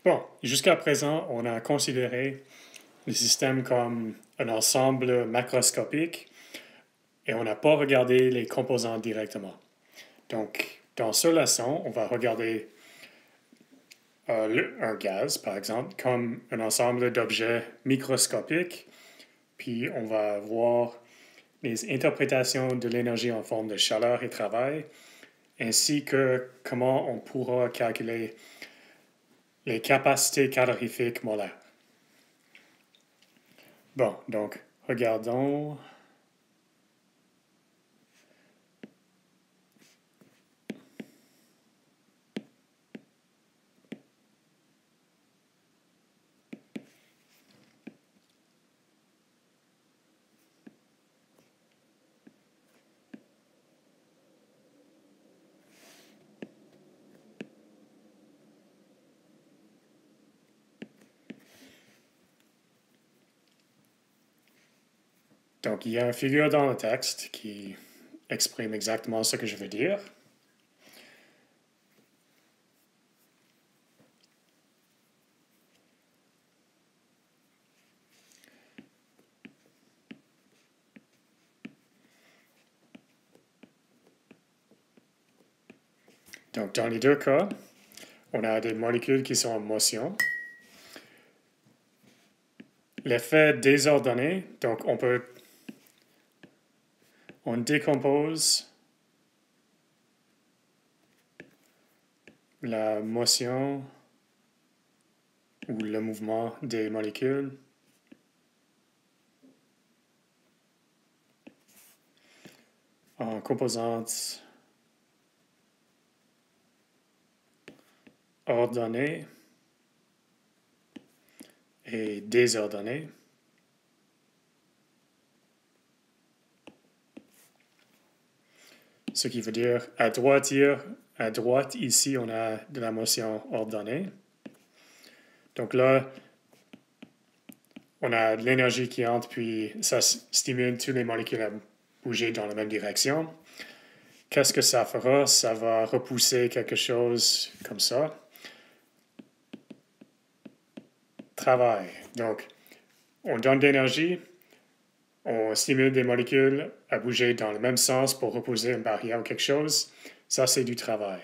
Bon, jusqu'à présent, on a considéré le système comme un ensemble macroscopique et on n'a pas regardé les composants directement. Donc, dans ce leçon, on va regarder un gaz, par exemple, comme un ensemble d'objets microscopiques, puis on va voir les interprétations de l'énergie en forme de chaleur et travail, ainsi que comment on pourra calculer les capacités calorifiques molaires. Bon, donc, regardons. Donc, il y a une figure dans le texte qui exprime exactement ce que je veux dire. Donc, dans les deux cas, on a des molécules qui sont en motion. L'effet désordonné, donc on décompose la motion ou le mouvement des molécules en composantes ordonnées et désordonnées. Ce qui veut dire, à droite ici, on a de la motion ordonnée. Donc là, on a de l'énergie qui entre, puis ça stimule toutes les molécules à bouger dans la même direction. Qu'est-ce que ça fera? Ça va repousser quelque chose comme ça. Travail. Donc, on donne de l'énergie, on stimule des molécules à bouger dans le même sens pour repousser une barrière ou quelque chose. Ça, c'est du travail.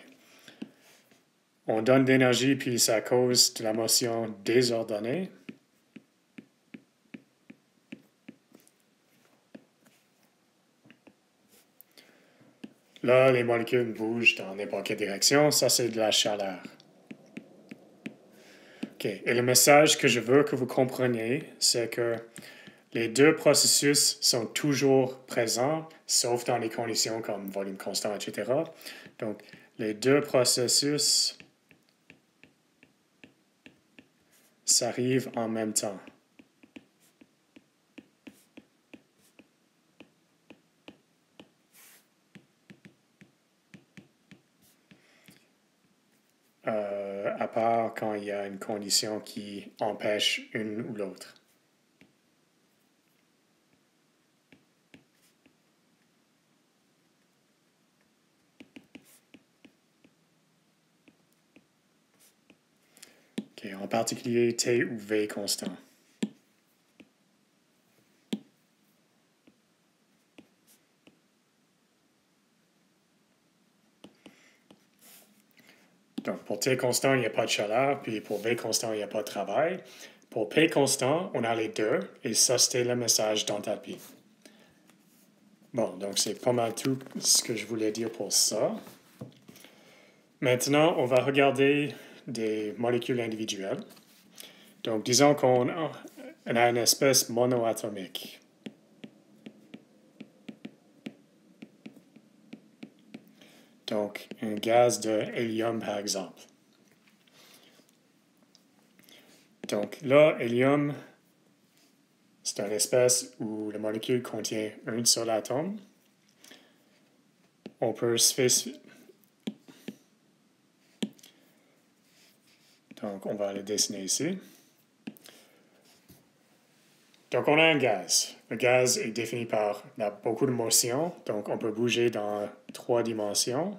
On donne de l'énergie, puis ça cause de la motion désordonnée. Là, les molécules bougent dans n'importe quelle direction. Ça, c'est de la chaleur. OK. Et le message que je veux que vous compreniez, c'est que les deux processus sont toujours présents, sauf dans les conditions comme volume constant, etc. Donc, les deux processus s'arrivent en même temps. À part quand il y a une condition qui empêche une ou l'autre. Okay, en particulier T ou V constant. Donc, pour T constant, il n'y a pas de chaleur, puis pour V constant, il n'y a pas de travail. Pour P constant, on a les deux, et ça, c'était le message d'enthalpie. Bon, donc c'est pas mal tout ce que je voulais dire pour ça. Maintenant, on va regarder des molécules individuelles. Donc, disons qu'on a une espèce monoatomique. Donc, un gaz de hélium, par exemple. Donc là, hélium, c'est une espèce où la molécule contient un seul atome. On peut spécifier. Donc, on va le dessiner ici. Donc, on a un gaz. Le gaz est défini par beaucoup de motion. Donc, on peut bouger dans 3 dimensions.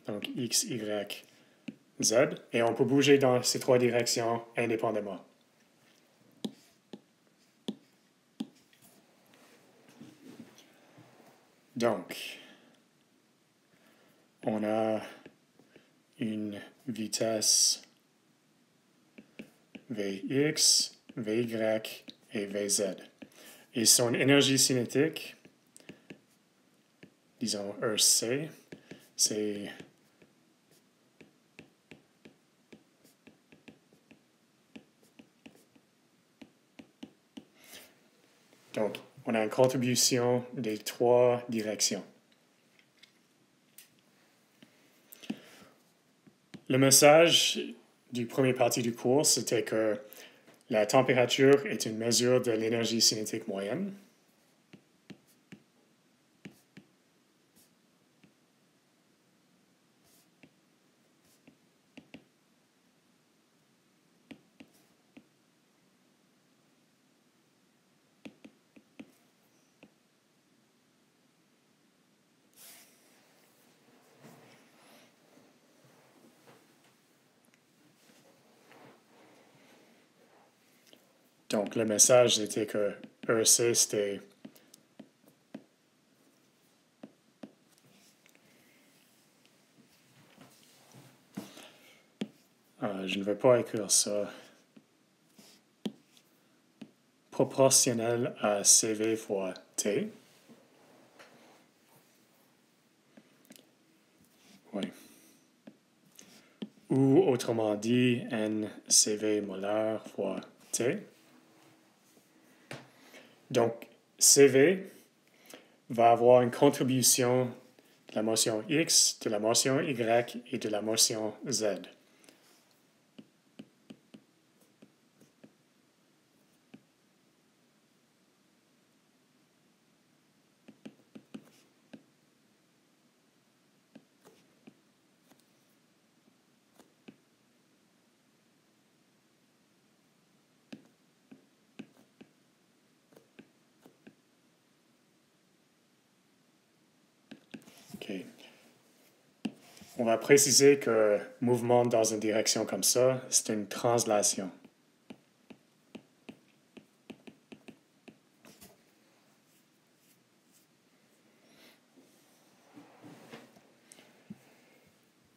Donc, X, Y, Z, et on peut bouger dans ces trois directions indépendamment. Donc, on a une vitesse Vx, Vy et Vz. Et son énergie cinétique, disons EC, c'est donc on a une contribution des trois directions. Le message du premier partie du cours, c'était que la température est une mesure de l'énergie cinétique moyenne. Donc, le message était que EC, c'était je ne vais pas écrire ça. Proportionnel à CV fois T. Oui. Ou autrement dit, NCV molaire fois T. Donc, CV va avoir une contribution de la motion X, de la motion Y et de la motion Z. Okay. On va préciser que mouvement dans une direction comme ça, c'est une translation.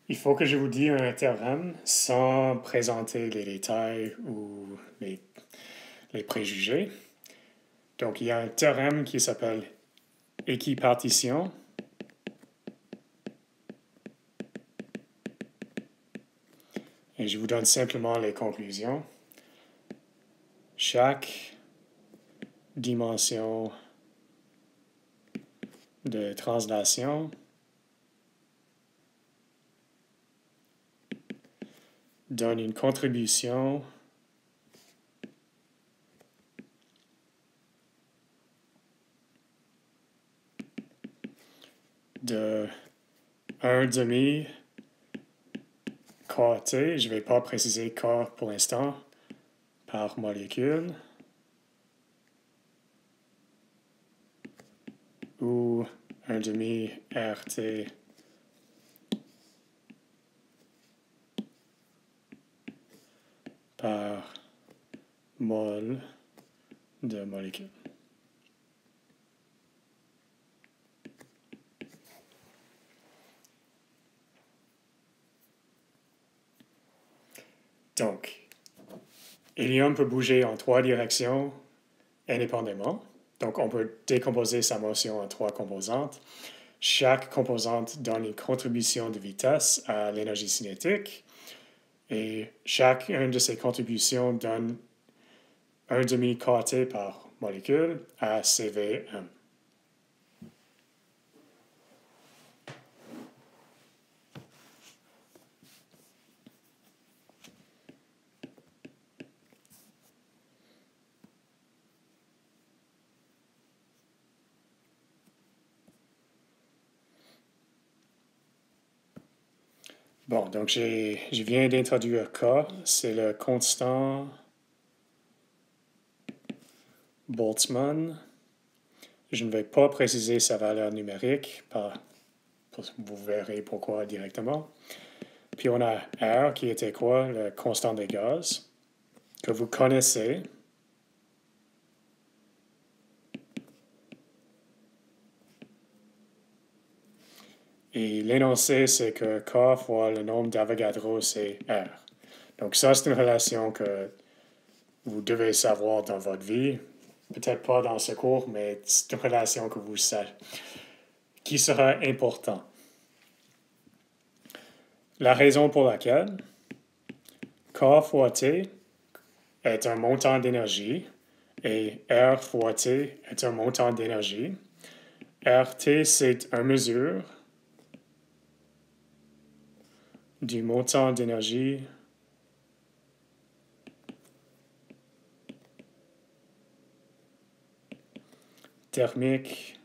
Il faut que je vous dise un théorème sans présenter les détails ou les préjugés. Donc, il y a un théorème qui s'appelle équipartition. Et je vous donne simplement les conclusions. Chaque dimension de translation donne une contribution de 1,5 kT, je ne vais pas préciser K pour l'instant, par molécule, ou 1,5 RT par mol de molécule. Donc, l'hélium peut bouger en trois directions indépendamment. Donc, on peut décomposer sa motion en trois composantes. Chaque composante donne une contribution de vitesse à l'énergie cinétique. Et chacune de ces contributions donne 1,5 kT par molécule à CVM. Bon, donc je viens d'introduire K, c'est le constant Boltzmann. Je ne vais pas préciser sa valeur numérique, vous verrez pourquoi directement. Puis on a R qui était quoi? Le constant des gaz, que vous connaissez. Et l'énoncé, c'est que K fois le nombre d'Avogadro, c'est R. Donc ça, c'est une relation que vous devez savoir dans votre vie. Peut-être pas dans ce cours, mais c'est une relation que vous savez, qui sera importante. La raison pour laquelle K fois T est un montant d'énergie et R fois T est un montant d'énergie. RT, c'est une mesure du montant d'énergie thermique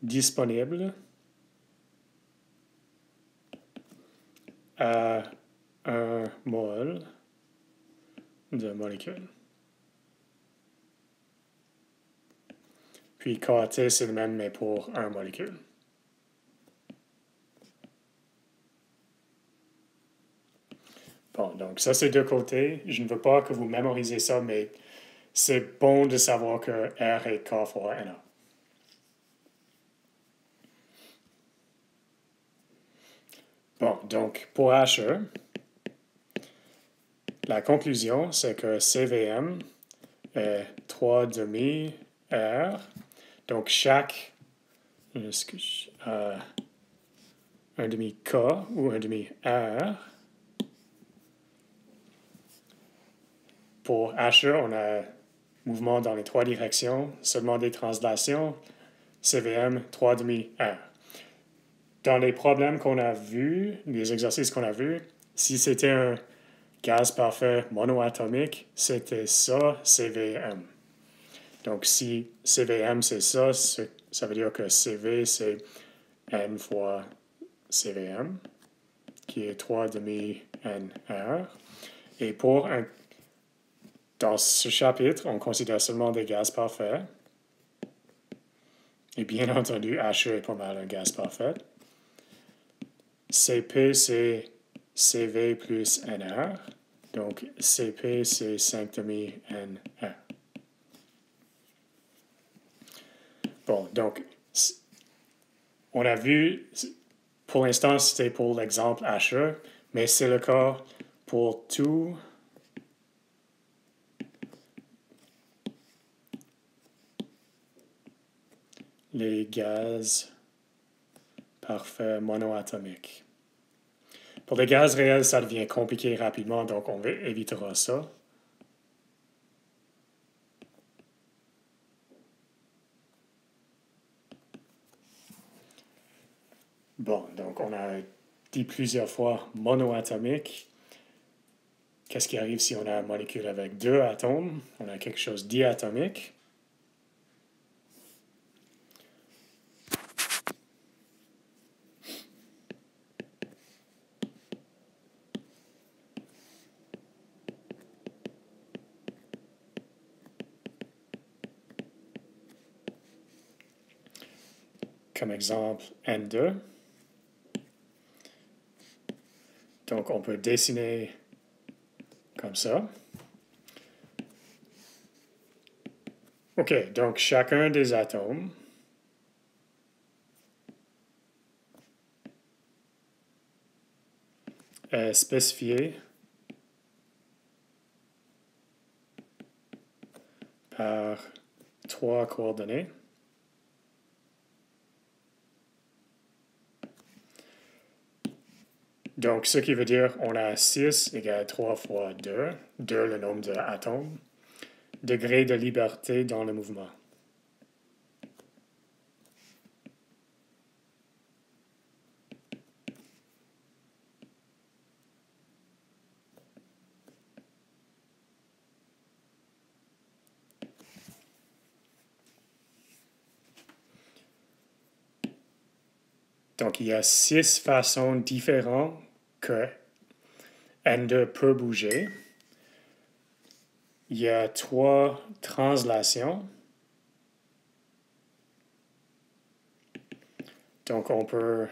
disponible à un mol de molécule. Puis KT, c'est le même, mais pour un molécule. Bon, donc ça, c'est de côté. Je ne veux pas que vous mémorisez ça, mais c'est bon de savoir que R est K fois NA. Bon, donc pour HE, la conclusion, c'est que CVM est 3 demi R. Donc chaque un demi K ou un demi R. Pour HE, on a mouvement dans les trois directions, seulement des translations, CVM 3 demi R. Dans les problèmes qu'on a vus, les exercices qu'on a vus, si c'était un gaz parfait monoatomique, c'était ça, CVM. Donc, si CVM, c'est ça, ça veut dire que CV, c'est N fois CVM, qui est 3 demi NR. Et dans ce chapitre, on considère seulement des gaz parfaits. Et bien entendu, HE est pas mal un gaz parfait. CP, c'est CV plus NR. Donc, CP, c'est 5 demi NR. Bon, donc, on a vu, pour l'instant, c'était pour l'exemple HE, mais c'est le cas pour tous les gaz parfaits monoatomiques. Pour les gaz réels, ça devient compliqué rapidement, donc on évitera ça. Bon, donc on a dit plusieurs fois monoatomique. Qu'est-ce qui arrive si on a une molécule avec deux atomes? On a quelque chose diatomique. Comme exemple, N2. Donc, on peut dessiner comme ça. OK, donc chacun des atomes est spécifié par trois coordonnées. Donc, ce qui veut dire on a 6 égale 3 fois 2, 2 le nombre d'atomes, degré de liberté dans le mouvement. Donc, il y a 6 façons différentes que N2 peut bouger. Il y a 3 translations. Donc, on peut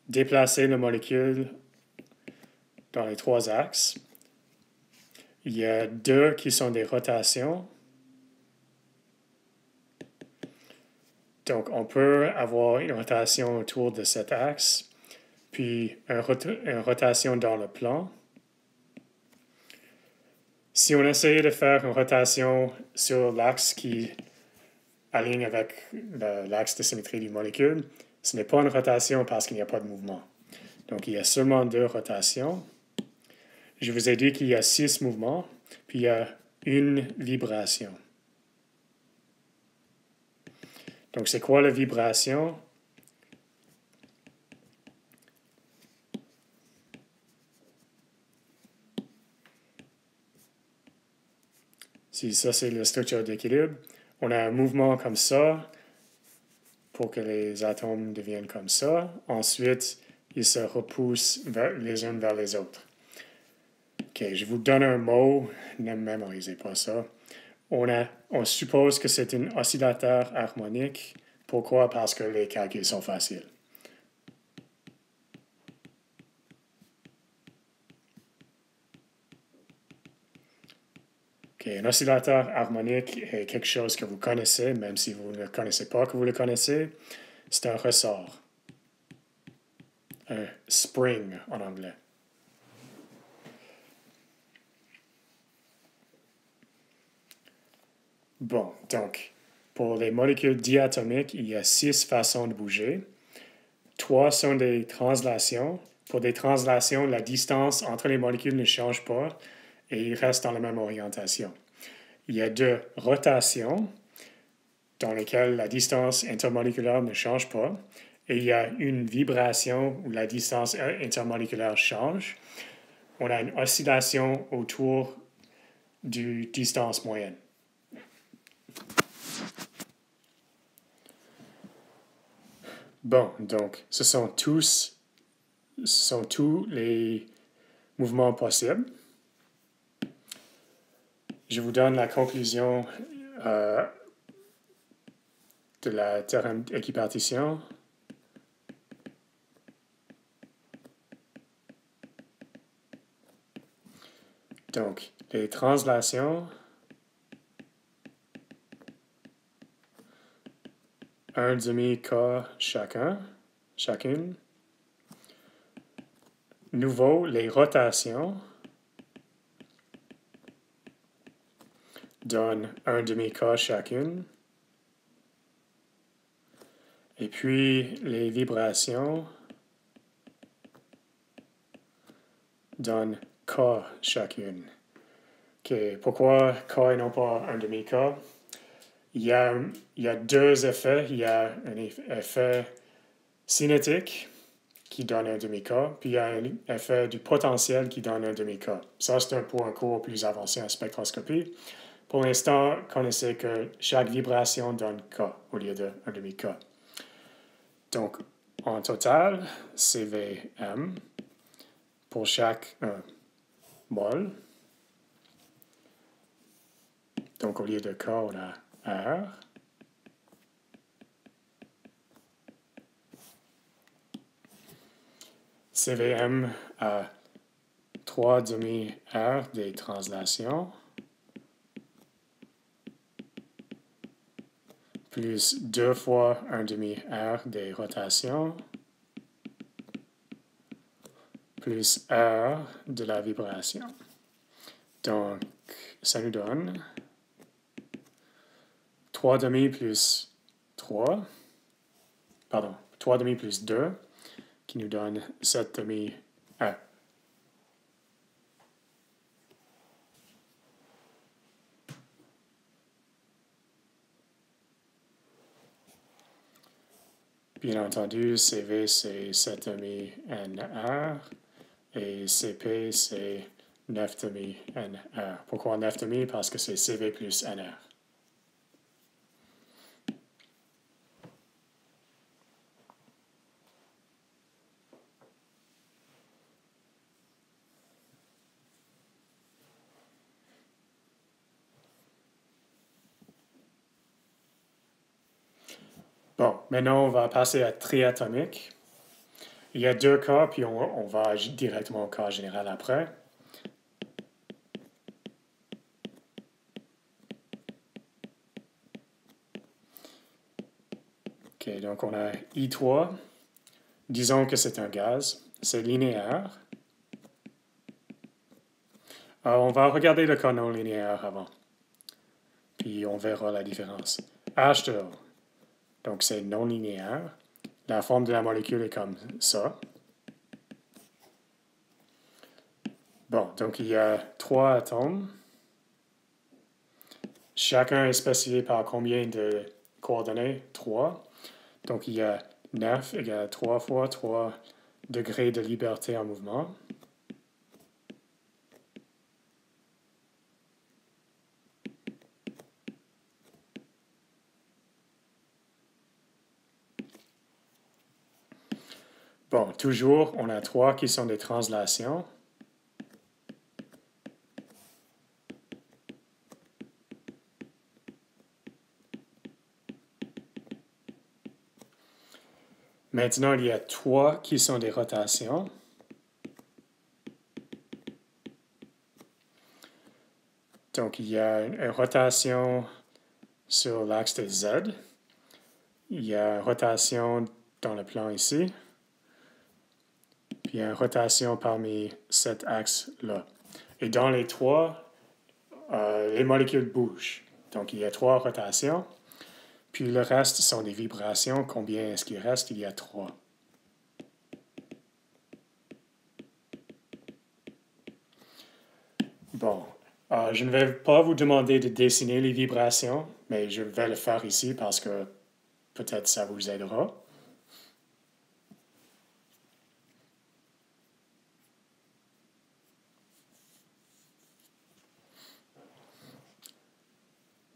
déplacer la molécule dans les trois axes. Il y a deux qui sont des rotations. Donc, on peut avoir une rotation autour de cet axe, puis une rotation dans le plan. Si on essayait de faire une rotation sur l'axe qui aligne avec l'axe de symétrie du molécule, ce n'est pas une rotation parce qu'il n'y a pas de mouvement. Donc, il y a seulement deux rotations. Je vous ai dit qu'il y a 6 mouvements, puis il y a une vibration. Donc, c'est quoi la vibration? Si ça, c'est la structure d'équilibre, on a un mouvement comme ça pour que les atomes deviennent comme ça. Ensuite, ils se repoussent les uns vers les autres. OK, je vous donne un mot, ne mémorisez pas ça. On suppose que c'est un oscillateur harmonique. Pourquoi? Parce que les calculs sont faciles. Okay, un oscillateur harmonique est quelque chose que vous connaissez, même si vous ne connaissez pas que vous le connaissez. C'est un ressort. Un spring en anglais. Bon, donc, pour les molécules diatomiques, il y a 6 façons de bouger. 3 sont des translations. Pour des translations, la distance entre les molécules ne change pas et ils restent dans la même orientation. Il y a 2 rotations dans lesquelles la distance intermoléculaire ne change pas. Et il y a une vibration où la distance intermoléculaire change. On a une oscillation autour du distance moyenne. Bon, donc, ce sont tous les mouvements possibles. Je vous donne la conclusion de la théorème d'équipartition. Donc, les translations, 1,5 K chacune. Nouveau, les rotations donnent 1,5 K chacune. Et puis, les vibrations donnent K chacune. Okay. Pourquoi K et non pas 1,5 K? Il y a 2 effets. Il y a un effet cinétique qui donne 1,5 K, puis il y a un effet du potentiel qui donne 1,5 K. Ça, c'est pour un cours plus avancé en spectroscopie. Pour l'instant, connaissez que chaque vibration donne K au lieu de 1,5 K. Donc, en total, CVM pour chaque mol. Donc, au lieu de K, on a R. CVM a 3,5 R des translations, plus 2 fois 1,5 R des rotations, plus R de la vibration. Donc, ça nous donne 3,5 plus 3, pardon, 3,5 plus 2, qui nous donne 7,5 R. Bien entendu, CV c'est 7,5 NR et CP c'est 9,5 NR. Pourquoi 9,5? Parce que c'est CV plus NR. Bon, maintenant on va passer à triatomique. Il y a deux cas, puis on va directement au cas général après. OK, donc on a I3. Disons que c'est un gaz. C'est linéaire. On va regarder le cas non linéaire avant. Puis on verra la différence. H2O. Donc c'est non linéaire. La forme de la molécule est comme ça. Bon, donc il y a 3 atomes. Chacun est spécifié par combien de coordonnées? 3. Donc il y a 9 égale 3 fois 3 degrés de liberté en mouvement. Bon, toujours, on a 3 qui sont des translations. Maintenant, il y a 3 qui sont des rotations. Donc, il y a une rotation sur l'axe de Z. Il y a une rotation dans le plan ici. Puis il y a une rotation parmi cet axe-là. Et dans les 3, les molécules bougent. Donc, il y a 3 rotations. Puis le reste sont des vibrations. Combien est-ce qu'il reste? Il y a 3. Bon, je ne vais pas vous demander de dessiner les vibrations, mais je vais le faire ici parce que peut-être ça vous aidera.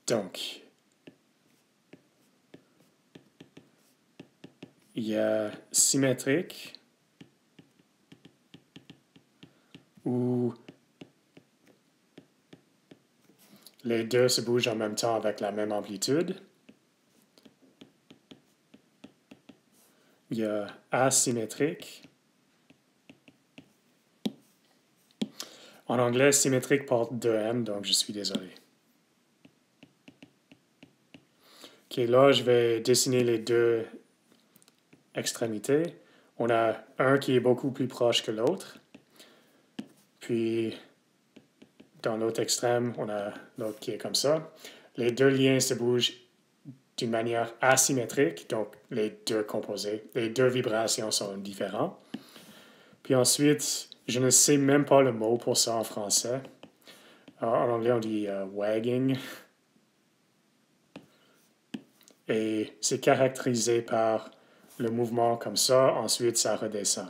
Donc, il y a symétrique où les deux se bougent en même temps avec la même amplitude. Il y a asymétrique. En anglais, symétrique porte 2M, donc je suis désolé. OK, là, je vais dessiner les deux extrémités. On a un qui est beaucoup plus proche que l'autre. Puis, dans l'autre extrême, on a l'autre qui est comme ça. Les deux liens se bougent d'une manière asymétrique, donc les deux composés, les deux vibrations sont différentes. Puis ensuite, je ne sais même pas le mot pour ça en français. En anglais, on dit wagging. Et c'est caractérisé par le mouvement comme ça, ensuite ça redescend.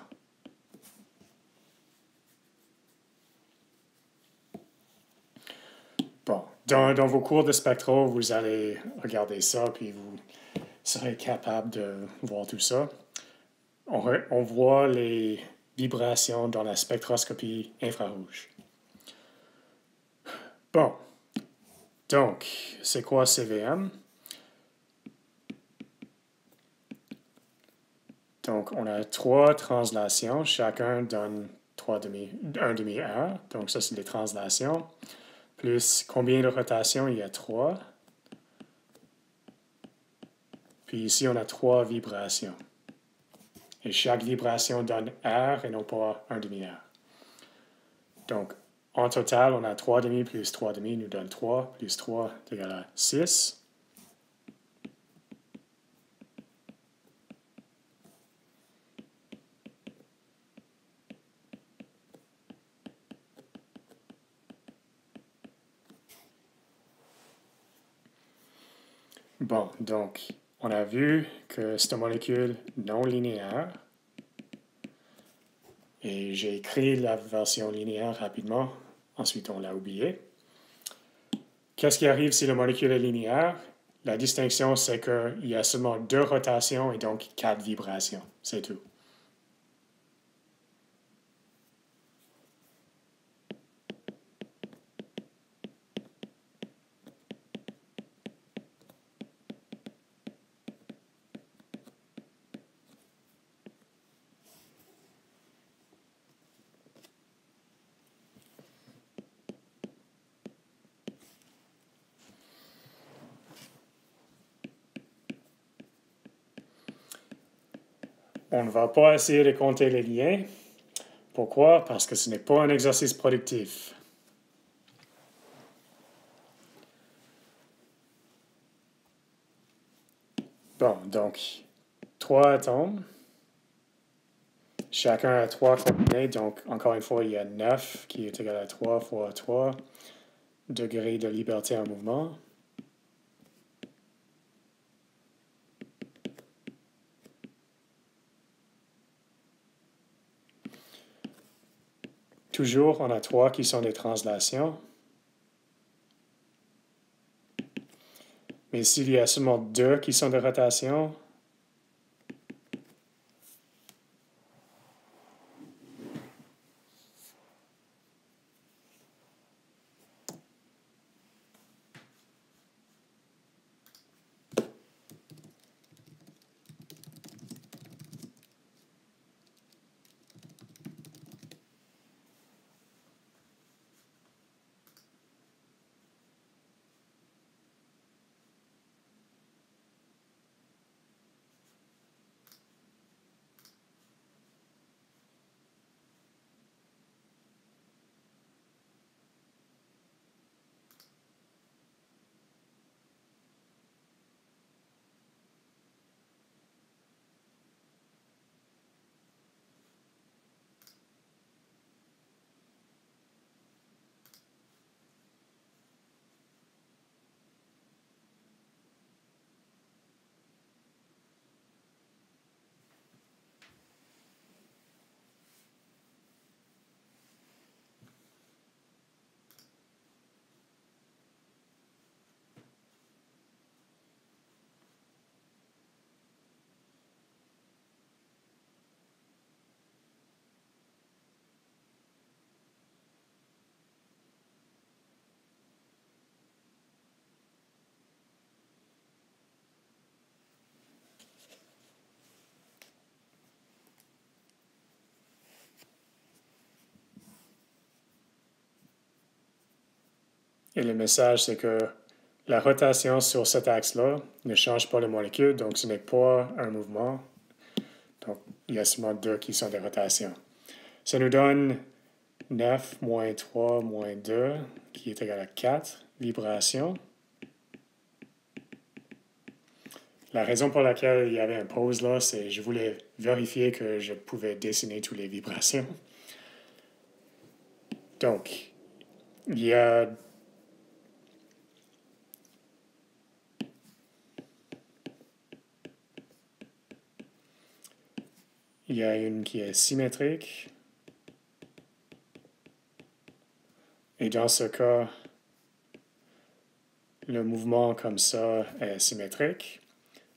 Bon, dans vos cours de spectro, vous allez regarder ça, puis vous serez capable de voir tout ça. On voit les vibrations dans la spectroscopie infrarouge. Bon, donc, c'est quoi CVM? Donc, on a 3 translations, chacun donne un demi-heure, donc ça c'est les translations. Plus combien de rotations? Il y a 3. Puis ici, on a 3 vibrations. Et chaque vibration donne R et non pas un demi-R. Donc, en total, on a 3 demi plus 3 demi nous donne 3, plus 3 égale à 6. Bon, donc, on a vu que c'est une molécule non linéaire. Et j'ai écrit la version linéaire rapidement. Ensuite, on l'a oublié. Qu'est-ce qui arrive si la molécule est linéaire? La distinction, c'est qu'il y a seulement 2 rotations et donc 4 vibrations. C'est tout. On ne va pas essayer de compter les liens. Pourquoi? Parce que ce n'est pas un exercice productif. Bon, donc, 3 atomes. Chacun a 3 combinés, donc encore une fois, il y a 9 qui est égal à 3 fois 3 degrés de liberté en mouvement. Toujours, on a 3 qui sont des translations. Mais s'il y a seulement 2 qui sont des rotations, et le message, c'est que la rotation sur cet axe-là ne change pas la molécule, donc ce n'est pas un mouvement. Donc, il y a seulement 2 qui sont des rotations. Ça nous donne 9 moins 3 moins 2, qui est égal à 4 vibrations. La raison pour laquelle il y avait un pause là, c'est que je voulais vérifier que je pouvais dessiner toutes les vibrations. Donc, il y a une qui est symétrique. Et dans ce cas, le mouvement comme ça est symétrique.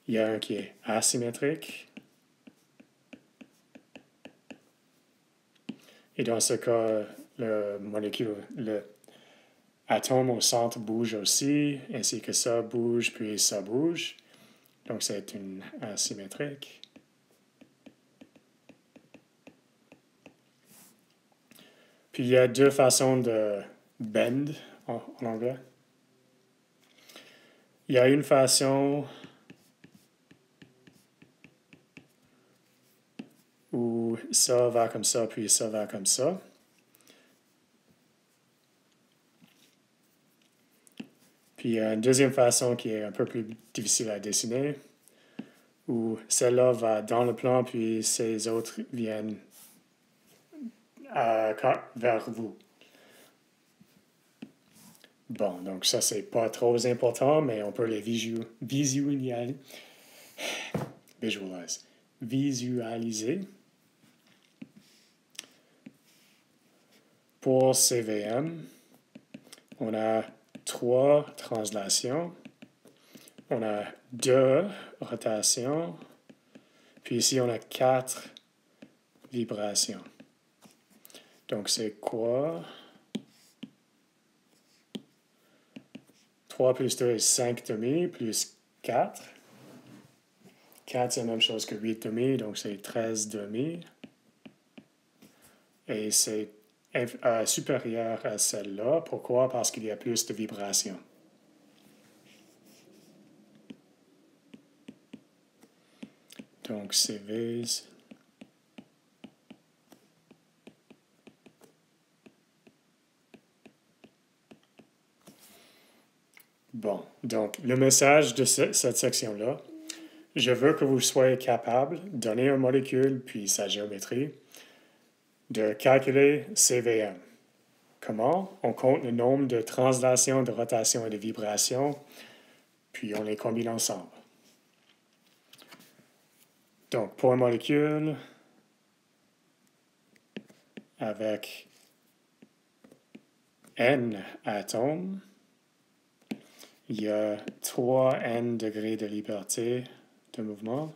Il y a un qui est asymétrique. Et dans ce cas, le atome au centre bouge aussi, ainsi que ça bouge, puis ça bouge. Donc c'est une asymétrique. Puis il y a 2 façons de bend en anglais. Il y a une façon où ça va comme ça, puis ça va comme ça. Puis il y a une deuxième façon qui est un peu plus difficile à dessiner, où celle-là va dans le plan, puis ces autres viennent vers vous. Bon, donc ça, c'est pas trop important, mais on peut les visualiser. Pour CVM, on a 3 translations, on a 2 rotations, puis ici on a 4 vibrations. Donc c'est quoi? 3 plus 2 est 5 demi, plus 4. 4, c'est la même chose que 8 demi, donc c'est 13 demi. Et c'est supérieur à celle-là. Pourquoi? Parce qu'il y a plus de vibrations. Donc, CV Bon, donc le message de cette section-là, je veux que vous soyez capable, donner une molécule puis sa géométrie, de calculer CVM. Comment? On compte le nombre de translations, de rotations et de vibrations, puis on les combine ensemble. Donc, pour une molécule, avec N atomes, il y a 3N degrés de liberté de mouvement.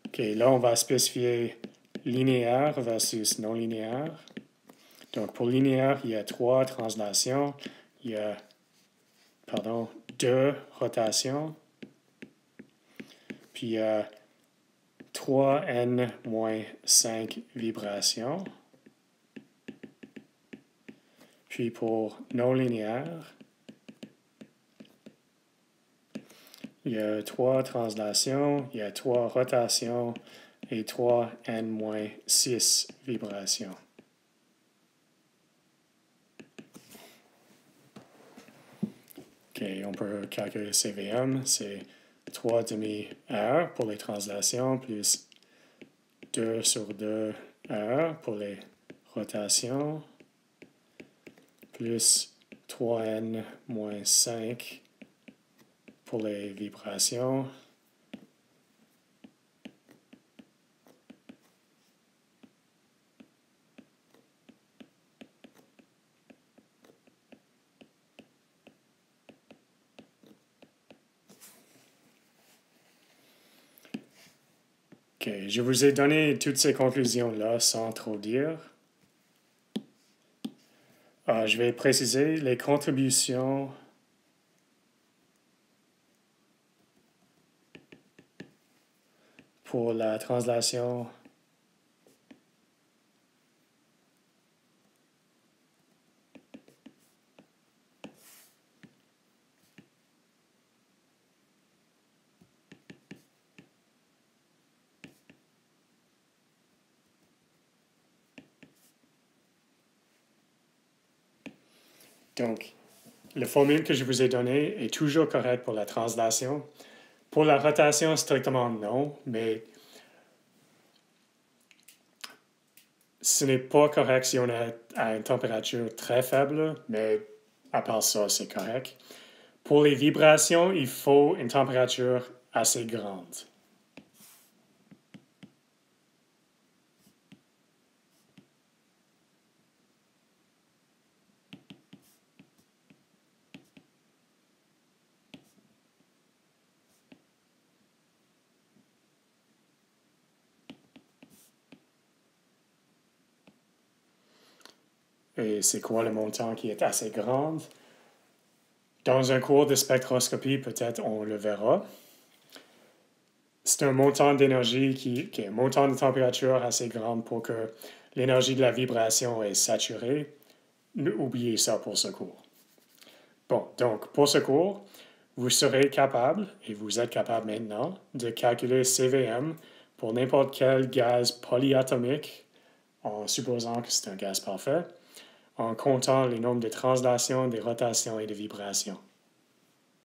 OK, là, on va spécifier linéaire versus non linéaire. Donc, pour linéaire, il y a 3 translations. Il y a, 2 rotations. Puis, il y a 3n-5 vibrations. Puis, pour non linéaire, il y a 3 translations, il y a 3 rotations et 3n-6 vibrations. OK, on peut calculer CVM, c'est 3 demi-R pour les translations, plus 2 sur 2 R pour les rotations, plus 3n-5 pour les vibrations. OK, je vous ai donné toutes ces conclusions-là sans trop dire. Je vais préciser les contributions pour la translation Donc, la formule que je vous ai donnée est toujours correcte pour la translation. Pour la rotation, strictement non, mais ce n'est pas correct si on est à une température très faible, mais à part ça, c'est correct. Pour les vibrations, il faut une température assez grande. Et c'est quoi le montant qui est assez grand? Dans un cours de spectroscopie, peut-être on le verra. C'est un montant d'énergie qui est un montant de température assez grand pour que l'énergie de la vibration est saturée. Oubliez ça pour ce cours. Bon, donc pour ce cours, vous serez capable, et vous êtes capable maintenant, de calculer CVM pour n'importe quel gaz polyatomique, en supposant que c'est un gaz parfait, en comptant les nombres de translations, des rotations et de vibrations.